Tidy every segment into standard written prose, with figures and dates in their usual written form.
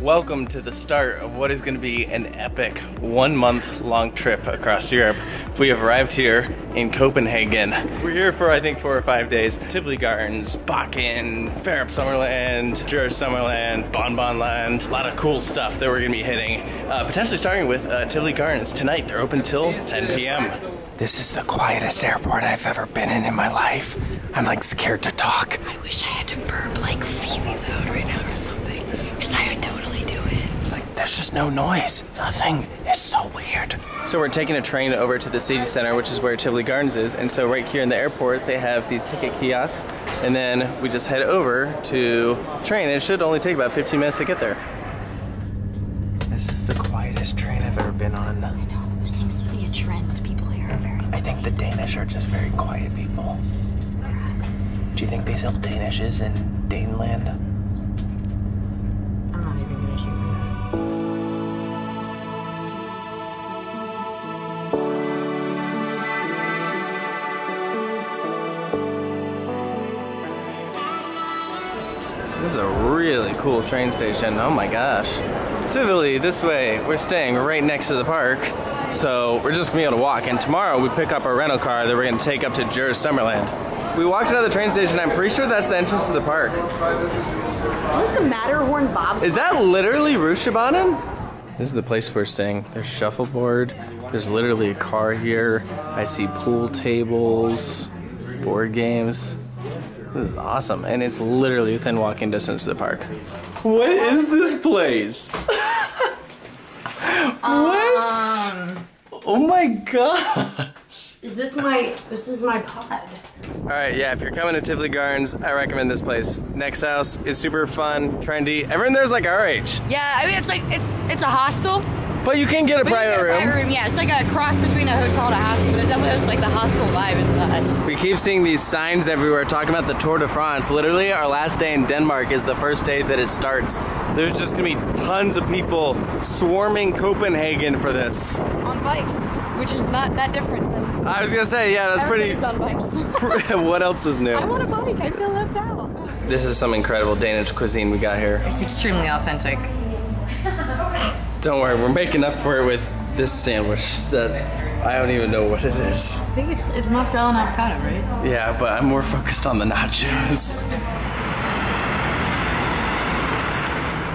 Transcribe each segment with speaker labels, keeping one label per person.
Speaker 1: Welcome to the start of what is going to be an epic 1 month long trip across Europe. We have arrived here in Copenhagen. We're here for I think 4 or 5 days. Tivoli Gardens, Bakken, Farup Summerland, Jura Summerland, Bonbonland. A lot of cool stuff that we're going to be hitting. Potentially starting with Tivoli Gardens tonight. They're open till 10 p.m. This is the quietest airport I've ever been in my life. I'm like scared to talk.
Speaker 2: I wish I had to burp like really loud right now or something, because I would totally do it.
Speaker 1: Like there's just no noise. Nothing. It's so weird. So we're taking a train over to the city center, which is where Tivoli Gardens is. And so right here in the airport, they have these ticket kiosks. And then we just head over to train. It should only take about 15 minutes to get there. This is the quietest train I've ever been on.
Speaker 2: I know. There seems to be a trend. People here are very quiet.
Speaker 1: I think the Danish are just very quiet people.
Speaker 2: Perhaps.
Speaker 1: Do you think they sell Danishes in Daneland?
Speaker 2: I'm not even gonna hear
Speaker 1: This is a really cool train station. Oh my gosh. Tivoli, this way. We're staying right next to the park. So we're just gonna be able to walk. And tomorrow we pick up our rental car that we're gonna take up to Jura Summerland. We walked out of the train station. I'm pretty sure that's the entrance to the park.
Speaker 2: What's the Matterhorn Bob?
Speaker 1: Is that literally Rutschebanen? This is the place we're staying. There's shuffleboard. There's literally a car here. I see pool tables, board games. This is awesome, and it's literally within walking distance to the park. What is this place? What? Oh my god!
Speaker 2: This is my pod.
Speaker 1: All right, yeah, if you're coming to Tivoli Gardens, I recommend this place. Next house is super fun, trendy. Everyone there's like our age.
Speaker 2: Yeah, I mean it's like it's a hostel.
Speaker 1: But you can get a private room.
Speaker 2: Yeah, it's like a cross between a hotel and a hostel, but it definitely has like the hostel vibe inside.
Speaker 1: We keep seeing these signs everywhere talking about the Tour de France. Literally, our last day in Denmark is the first day that it starts. There's just gonna be tons of people swarming Copenhagen for this.
Speaker 2: On bikes, which is not that different than...
Speaker 1: I was gonna say, yeah, that's pretty...
Speaker 2: on bikes.
Speaker 1: What else is new?
Speaker 2: I want a bike, I feel left out.
Speaker 1: This is some incredible Danish cuisine we got here.
Speaker 2: It's extremely authentic.
Speaker 1: Don't worry, we're making up for it with this sandwich that I don't even know what it is.
Speaker 2: I think it's mozzarella and avocado, right?
Speaker 1: Yeah, but I'm more focused on the nachos.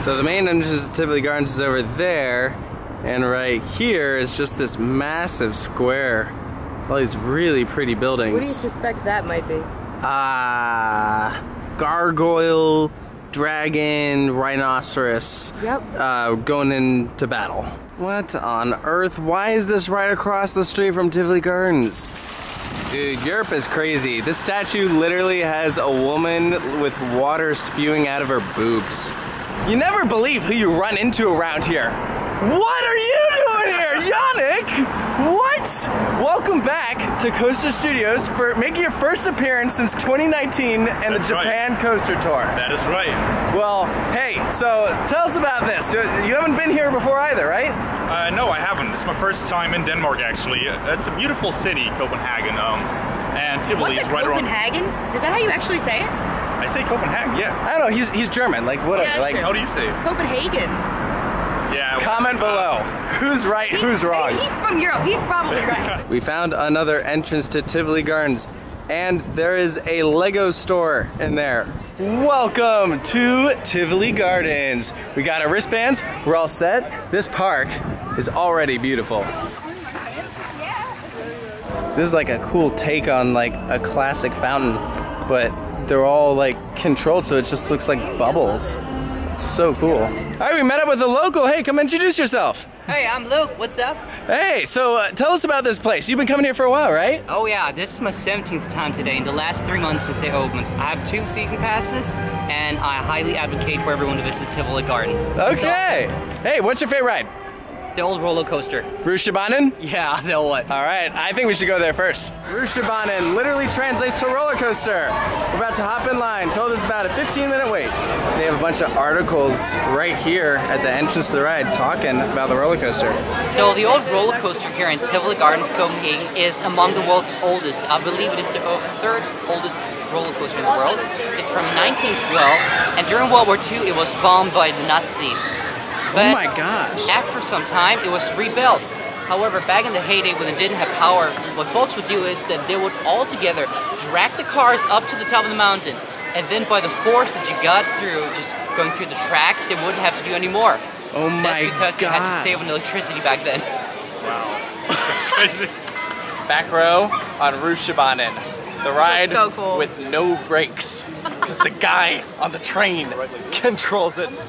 Speaker 1: So the main entrance to Tivoli Gardens is over there, and right here is just this massive square. All these really pretty buildings.
Speaker 2: What do you suspect that might be?
Speaker 1: Gargoyle, dragon, rhinoceros.
Speaker 2: Yep.
Speaker 1: Going into battle. What on earth? Why is this right across the street from Tivoli Gardens? Dude, Europe is crazy. This statue literally has a woman with water spewing out of her boobs. You never believe who you run into around here. What are you doing here, Yannick? What? Welcome back to Coaster Studios for making your first appearance since 2019 and the Japan Coaster Tour.
Speaker 3: That is right.
Speaker 1: Well, hey, so tell us about this. You haven't been here before either, right?
Speaker 3: No, I haven't. It's my first time in Denmark, actually. It's a beautiful city, Copenhagen, and Tivoli is right around.
Speaker 2: Copenhagen? Is that how you actually say it?
Speaker 3: I say Copenhagen, yeah.
Speaker 1: I don't know, he's German, like whatever.
Speaker 2: Yeah,
Speaker 1: like,
Speaker 3: how do you say it?
Speaker 2: Copenhagen.
Speaker 3: Yeah.
Speaker 1: Comment below. Who's right, who's wrong?
Speaker 2: He's from Europe, he's probably right.
Speaker 1: We found another entrance to Tivoli Gardens, and there is a Lego store in there. Welcome to Tivoli Gardens. We got our wristbands, we're all set. This park is already beautiful. This is like a cool take on like a classic fountain, but they're all like controlled, so it just looks like bubbles. It's so cool. All right, we met up with a local. Hey, come introduce yourself.
Speaker 4: Hey, I'm Luke. What's up?
Speaker 1: Hey, so tell us about this place. You've been coming here for a while, right?
Speaker 4: Oh yeah, this is my 17th time today in the last 3 months since they opened. I have 2 season passes, and I highly advocate for everyone to visit Tivoli Gardens.
Speaker 1: Okay. Hey, what's your favorite ride?
Speaker 4: The old roller coaster.
Speaker 1: Rutschebanen?
Speaker 4: Yeah, the old one.
Speaker 1: All right, I think we should go there first. Rutschebanen literally translates to roller coaster. We're about to hop in line. Told us about a 15-minute wait. They have a bunch of articles right here at the entrance to the ride talking about the roller coaster.
Speaker 4: So the old roller coaster here in Tivoli Gardens, Copenhagen is among the world's oldest. I believe it is the 3rd oldest roller coaster in the world. It's from 1912, and during World War II it was bombed by the Nazis.
Speaker 1: Oh my gosh.
Speaker 4: After some time, it was rebuilt. However, back in the heyday when it didn't have power, what folks would do is that they would all together drag the cars up to the top of the mountain, and then by the force that you got through just going through the track, they wouldn't have to do any more.
Speaker 1: Oh my
Speaker 4: That's because they had to
Speaker 1: gosh.
Speaker 4: save on electricity back then.
Speaker 3: Wow. That's crazy.
Speaker 1: Back row on Rutschebanen. The ride
Speaker 2: so cool.
Speaker 1: with no brakes. Because the guy on the train controls it.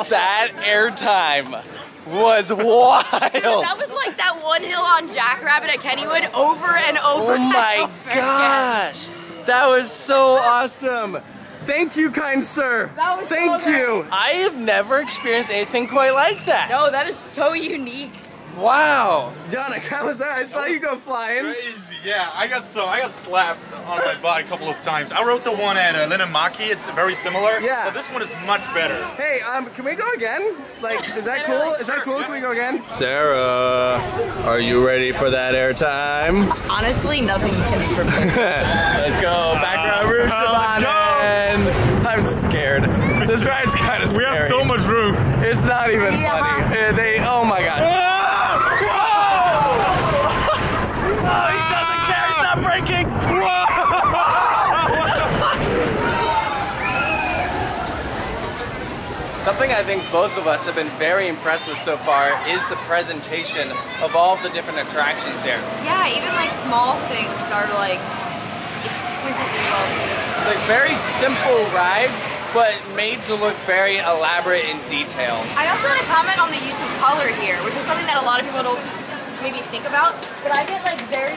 Speaker 1: That airtime was wild.
Speaker 2: That was like that one hill on Jackrabbit at Kennywood over and over.
Speaker 1: Oh my gosh. That was so awesome. Thank you, kind sir.
Speaker 2: That was
Speaker 1: Thank
Speaker 2: so
Speaker 1: you.
Speaker 2: good.
Speaker 1: I have never experienced anything quite like that.
Speaker 2: No, that is so unique.
Speaker 1: Wow. Yannick, how was that? I saw you go flying.
Speaker 3: Crazy, yeah. I got slapped on my butt a couple of times. I rode the one at Lennemaki. It's very similar.
Speaker 1: Yeah.
Speaker 3: But this one is much better.
Speaker 1: Hey, can we go again? Like, is that cool? Is that cool? Can we go again? Sarah, are you ready for that airtime?
Speaker 2: Honestly, nothing can be prepared.
Speaker 1: Let's go. Back row Rutschebanen. I'm scared. This ride's kind of scary.
Speaker 3: We have so much room.
Speaker 1: It's not even funny. Oh my god. Oh, he doesn't care. He's not braking. Something I think both of us have been very impressed with so far is the presentation of all of the different attractions here.
Speaker 2: Yeah, even like small things are like exquisitely well made.
Speaker 1: Like very simple rides, but made to look very elaborate and detailed.
Speaker 2: I also want to comment on the use of color here, which is something that a lot of people don't maybe think about, but I get like very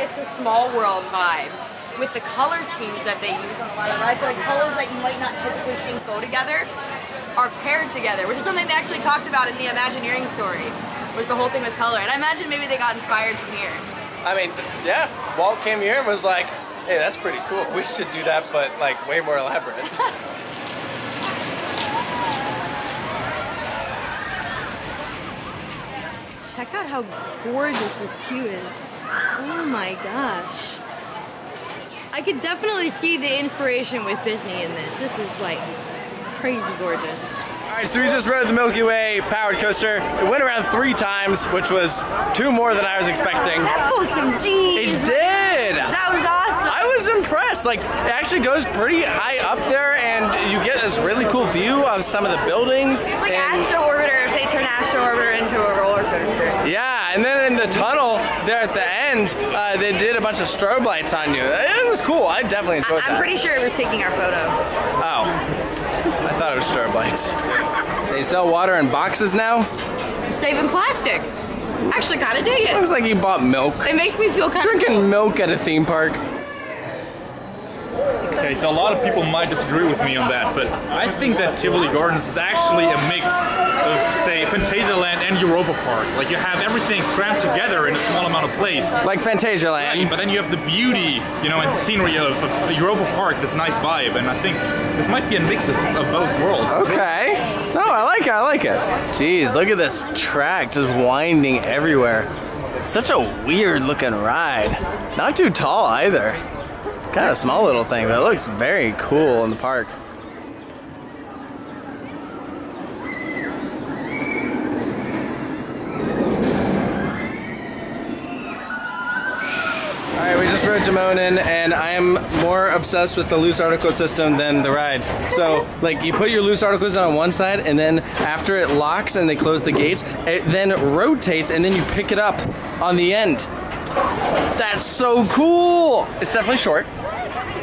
Speaker 2: It's a Small World vibes with the color schemes that they use on a lot of rides. So like colors that you might not typically think go together are paired together, which is something they actually talked about in the Imagineering story, was the whole thing with color. And I imagine maybe they got inspired from here.
Speaker 1: I mean, yeah, Walt came here and was like, hey, that's pretty cool. We should do that, but like way more elaborate.
Speaker 2: Check out how gorgeous this queue is. Oh my gosh. I could definitely see the inspiration with Disney in this. This is like crazy gorgeous.
Speaker 1: All right, so we just rode the Milky Way powered coaster. It went around 3 times, which was 2 more than I was expecting.
Speaker 2: That pulled some G's.
Speaker 1: It did.
Speaker 2: That was awesome.
Speaker 1: I was impressed. Like, it actually goes pretty high up there, and you get this really cool view of some of the buildings.
Speaker 2: It's like Astro Orbiter if they turn Astro Orbiter into a roller coaster.
Speaker 1: Yeah, and then in the tunnel there at the end, they did a bunch of strobe lights on you. It was cool. I definitely enjoyed that.
Speaker 2: I'm pretty sure it was taking our photo.
Speaker 1: Oh. I thought it was strobe lights. They sell water in boxes now?
Speaker 2: Saving plastic. Actually kind of dig it.
Speaker 1: Looks like you bought milk.
Speaker 2: It makes me feel kind of
Speaker 1: Drinking milk at a theme park.
Speaker 3: Okay, so a lot of people might disagree with me on that, but I think that Tivoli Gardens is actually a mix of, say, Phantasialand and Europa Park. Like, you have everything crammed together in a small amount of place.
Speaker 1: Like Phantasialand.
Speaker 3: Right, but then you have the beauty, you know, and the scenery of Europa Park, this nice vibe, and I think this might be a mix of both worlds.
Speaker 1: Okay. No, I like it, I like it. Jeez, look at this track just winding everywhere. It's such a weird looking ride. Not too tall either. It's kind of a small little thing, but it looks very cool in the park. Alright, we just rode Monin, and I am more obsessed with the loose article system than the ride. So, like, you put your loose articles on one side, and then after it locks and they close the gates, it then rotates, and then you pick it up on the end. That's so cool! It's definitely short.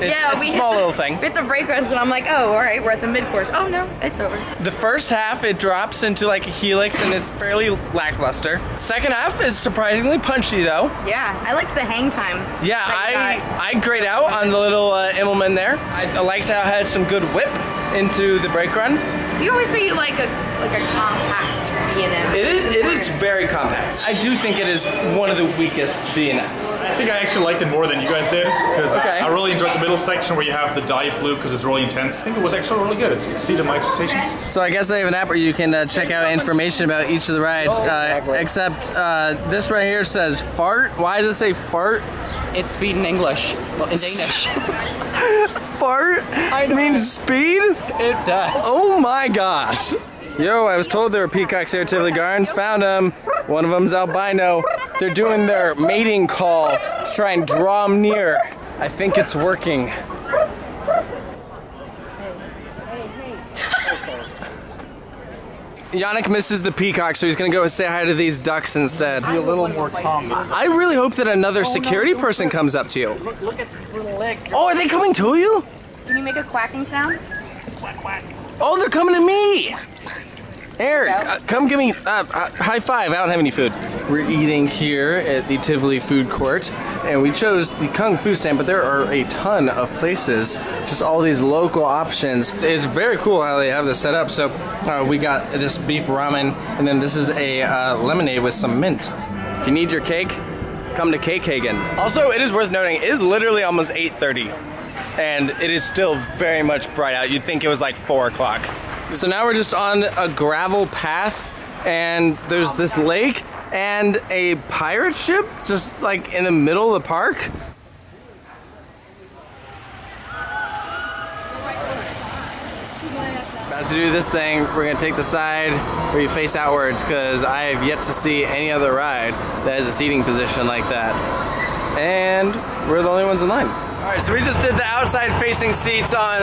Speaker 1: It's a small little thing.
Speaker 2: With the brake runs, and I'm like, oh, all right, we're at the mid-course. Oh no, it's over.
Speaker 1: The first half, it drops into like a helix, and it's fairly lackluster. Second half is surprisingly punchy, though.
Speaker 2: Yeah, I liked the hang time.
Speaker 1: Yeah, I grayed out on the little Immelman there. I liked how it had some good whip into the brake run.
Speaker 2: You always say you like a compact B&M.
Speaker 1: It is very compact. I do think it is one of the weakest B&Ms.
Speaker 3: I think I actually liked it more than you guys did, because
Speaker 1: Okay.
Speaker 3: I really enjoyed the middle section where you have the dive loop because it's really intense. I think it was actually really good. It exceeded my expectations.
Speaker 1: So I guess they have an app where you can check out information about each of the rides, except this right here says fart. Why does it say fart?
Speaker 4: It's speed in English. Well, in Danish.
Speaker 1: Fart means speed?
Speaker 4: It does.
Speaker 1: Oh my gosh. Yo, I was told there were peacocks here at Tivoli Gardens. Found them. One of them's albino. They're doing their mating call to try and draw them near. I think it's working. Yannick misses the peacock, so he's gonna go say hi to these ducks instead.
Speaker 3: Be a little more calm.
Speaker 1: I really hope that another security person comes up to you.
Speaker 4: Look at these little legs.
Speaker 1: Oh, are they coming to you?
Speaker 2: Can you make a quacking sound?
Speaker 1: Oh, they're coming to me! Eric, come give me high five. I don't have any food. We're eating here at the Tivoli food court, and we chose the Kung Fu stand, but there are a ton of places, just all these local options. It's very cool how they have this set up. So we got this beef ramen, and then this is a lemonade with some mint. If you need your cake, come to Copenhagen. Also, it is worth noting, it is literally almost 8:30, and it is still very much bright out. You'd think it was like 4 o'clock. So now we're just on a gravel path, and there's this lake and a pirate ship just like in the middle of the park. About to do this thing. We're gonna take the side where you face outwards, because I have yet to see any other ride that has a seating position like that. And we're the only ones in line. Alright, so we just did the outside facing seats on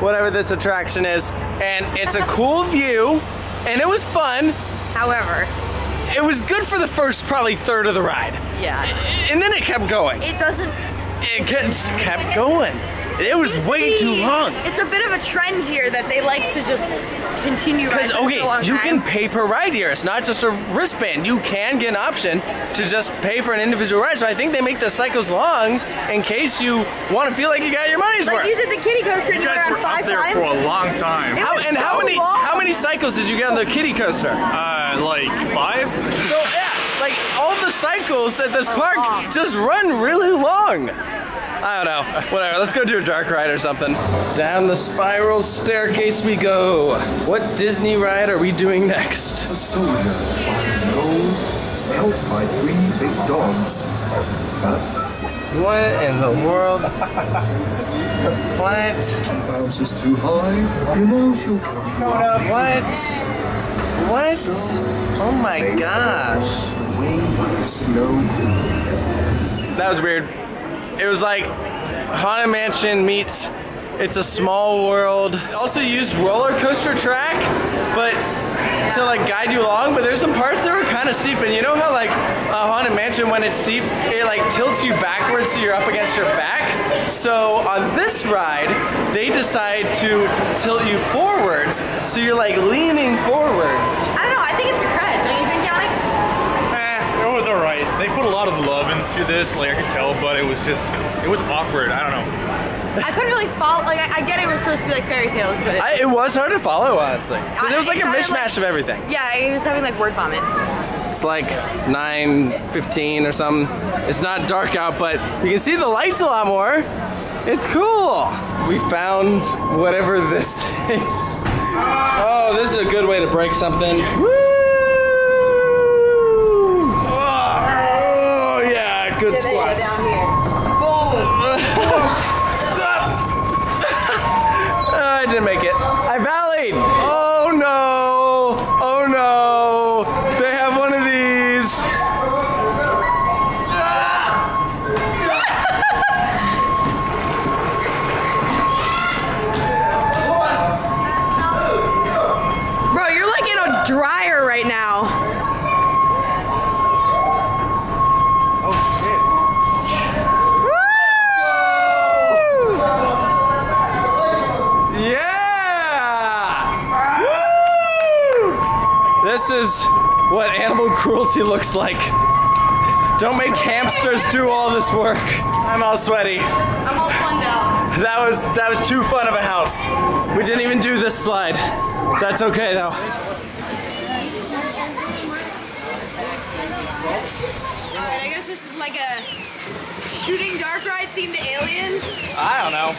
Speaker 1: whatever this attraction is, and it's a cool view, and it was fun.
Speaker 2: However,
Speaker 1: it was good for the first probably third of the ride.
Speaker 2: Yeah.
Speaker 1: And then it kept going.
Speaker 2: It doesn't...
Speaker 1: It just kept going. It was way too long.
Speaker 2: It's a bit of a trend here that they like to just continue rides for
Speaker 1: okay,
Speaker 2: a long time.
Speaker 1: you can pay per ride here. It's not just a wristband. You can get an option to just pay for an individual ride. So I think they make the cycles long in case you want to feel like you got your money's worth.
Speaker 2: Like you did the kiddie coaster.
Speaker 3: You guys were up there for a long time.
Speaker 1: How many cycles did you get on the kiddie coaster?
Speaker 3: Like 5?
Speaker 1: So yeah, like all the cycles at this park just run really long. I don't know, whatever, let's go do a dark ride or something. Down the spiral staircase we go. What Disney ride are we doing next?
Speaker 5: A soldier finds gold, is helped by 3 big dogs. But
Speaker 1: What in the world? What?
Speaker 5: house is too high, you know she'll come to
Speaker 1: What? Oh my gosh.
Speaker 5: away by the snow.
Speaker 1: That was weird. It was like Haunted Mansion meets It's a Small World. It also used roller coaster track, but to like guide you along, but there's some parts that were kind of steep, and you know how like Haunted Mansion, when it's steep, it like tilts you backwards so you're up against your back? So on this ride, they decide to tilt you forwards, so you're like leaning forwards.
Speaker 2: I don't know, I think it's a cred, don't you think, Yannick?
Speaker 3: It was alright. They put a lot of love into this, like I could tell, but it was awkward. I don't know.
Speaker 2: I couldn't really follow, like I get it was supposed to be like fairy tales, but
Speaker 1: It was hard to follow, honestly. Because it was like a
Speaker 2: kinda
Speaker 1: mishmash of everything.
Speaker 2: yeah, he was having like word vomit.
Speaker 1: It's like 9:15 or something. It's not dark out, but you can see the lights a lot more. It's cool. We found whatever this is. Oh, this is a good way to break something. Woo! Oh, yeah, good squats.
Speaker 2: Down here.
Speaker 1: I didn't make it. I valleyed. Oh no. Oh no. They have one of these.
Speaker 2: Bro, you're like in a dryer right now.
Speaker 1: This is what animal cruelty looks like. Don't make hamsters do all this work. I'm all sweaty.
Speaker 2: I'm all plugged out.
Speaker 1: That was too fun of a house. We didn't even do this slide. That's okay though.
Speaker 2: Alright, I guess this is like a shooting dark ride themed to aliens.
Speaker 1: I don't know.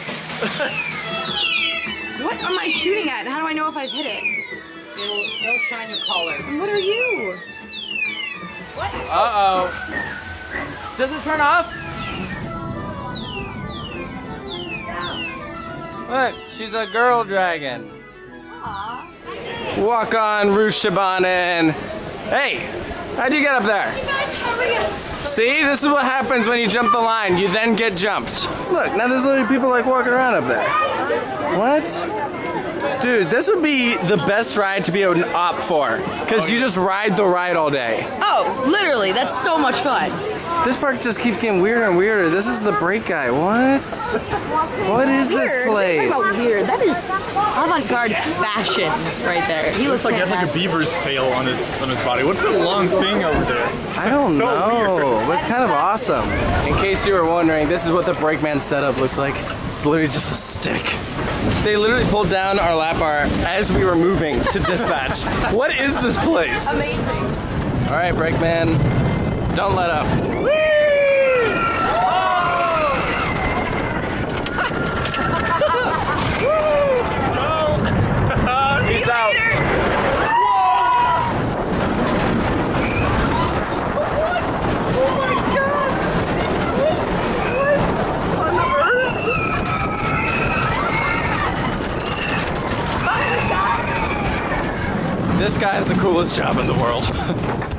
Speaker 2: What am I shooting at and how do I know if I've hit it?
Speaker 4: It'll shine your collar.
Speaker 2: And what are you? What?
Speaker 1: Uh-oh. Does it turn off? Look, she's a girl dragon.
Speaker 2: Aww.
Speaker 1: Walk on, Rutschebanen. Hey, how'd you get up there?
Speaker 2: You guys, hurry up.
Speaker 1: See, this is what happens when you jump the line. You then get jumped. Look, now there's literally people like walking around up there. What? Dude, this would be the best ride to be an op for. Because you just ride the ride all day.
Speaker 2: Oh, literally, that's so much fun.
Speaker 1: This park just keeps getting weirder and weirder. This is the break guy. What? What is this place?
Speaker 2: Talk about weird. That is avant-garde fashion right there. He looks
Speaker 3: like he has like a beaver's tail on his body. What's that long thing over there?
Speaker 1: I don't
Speaker 3: So
Speaker 1: know,
Speaker 3: weird.
Speaker 1: but it's kind of awesome. In case you were wondering, this is what the brakeman setup looks like. It's literally just a stick. They literally pulled down our lap bar as we were moving to dispatch. What is this place?
Speaker 2: Amazing.
Speaker 1: All right, brakeman, don't let up. Peace out. This guy has the coolest job in the world.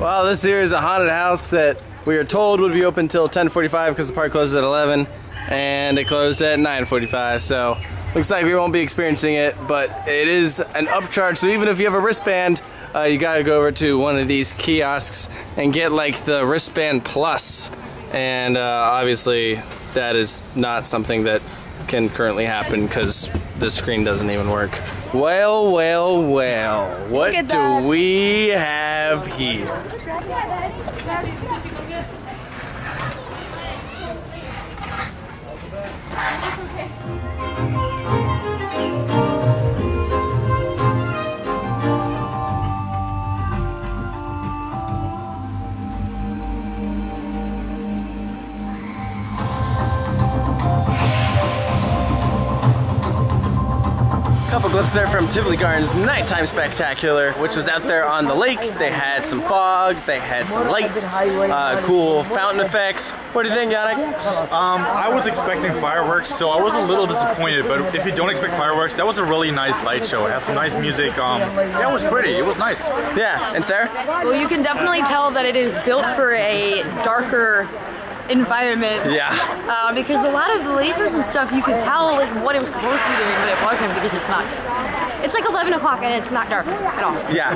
Speaker 1: Well, this here is a haunted house that we are told would be open till 10:45 because the park closes at 11 and it closed at 9:45. So looks like we won't be experiencing it, but it is an upcharge. So even if you have a wristband, you gotta go over to one of these kiosks and get like the wristband plus. And obviously that is not something that can currently happen because the screen doesn't even work. Well, well, well, what do we have here? Couple clips there from Tivoli Gardens Nighttime Spectacular, which was out there on the lake. They had some fog, they had some lights, cool fountain effects. What do you think, Yannick?
Speaker 3: I was expecting fireworks, so I was a little disappointed, but if you don't expect fireworks, that was a really nice light show. It had some nice music. Yeah, it was pretty. It was nice.
Speaker 1: Yeah, and Sarah?
Speaker 2: Well, you can definitely tell that it is built for a darker environment.
Speaker 1: Yeah.
Speaker 2: Because a lot of the lasers and stuff, you could tell like what it was supposed to be doing, but it wasn't because it's not. It's like 11 o'clock and it's not dark at all.
Speaker 1: Yeah,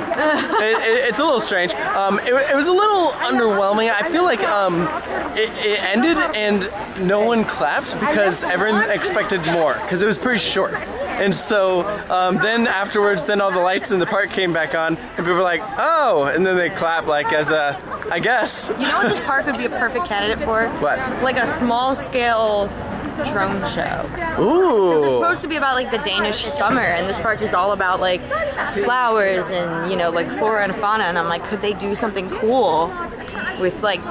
Speaker 1: it's a little strange. It was a little underwhelming. I feel like it ended and no one clapped because everyone expected more because it was pretty short. And so then afterwards, then all the lights in the park came back on and people were like, oh, and then they clap like as a, I guess.
Speaker 2: You know what this park would be a perfect candidate for?
Speaker 1: What?
Speaker 2: Like a small scale drone show.
Speaker 1: Ooh.
Speaker 2: This is supposed to be about like the Danish summer, and this park is all about like flowers and, you know, like flora and fauna, and I'm like, could they do something cool with like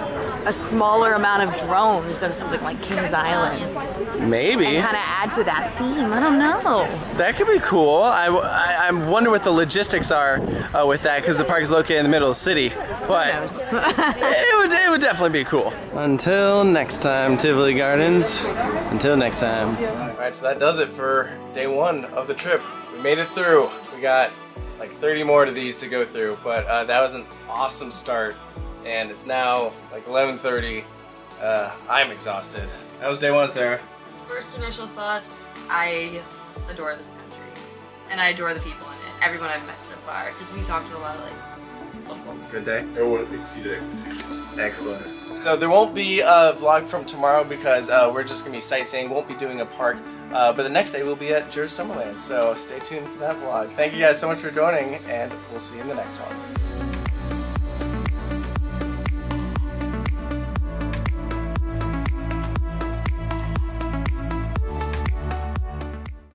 Speaker 2: a smaller amount of drones than something like Kings Island?
Speaker 1: Maybe.
Speaker 2: And kind of add to that theme. I don't know.
Speaker 1: That could be cool. I wonder what the logistics are with that because the park is located in the middle of the city. But it would definitely be cool. Until next time, Tivoli Gardens. Until next time. All right, so that does it for day one of the trip. We made it through. We got like 30 more of these to go through, but that was an awesome start. And it's now like 11:30. I'm exhausted. That was day one, Sarah.
Speaker 2: First initial thoughts, I adore this country. And I adore the people in it. Everyone I've met so far. Because we talked to a lot of like locals.
Speaker 1: Good day.
Speaker 3: Everyone exceeded expectations.
Speaker 1: Excellent. So there won't be a vlog from tomorrow because we're just gonna be sightseeing. Won't be doing a park. But the next day we'll be at Jersey Summerland. So stay tuned for that vlog. Thank you guys so much for joining, and we'll see you in the next one.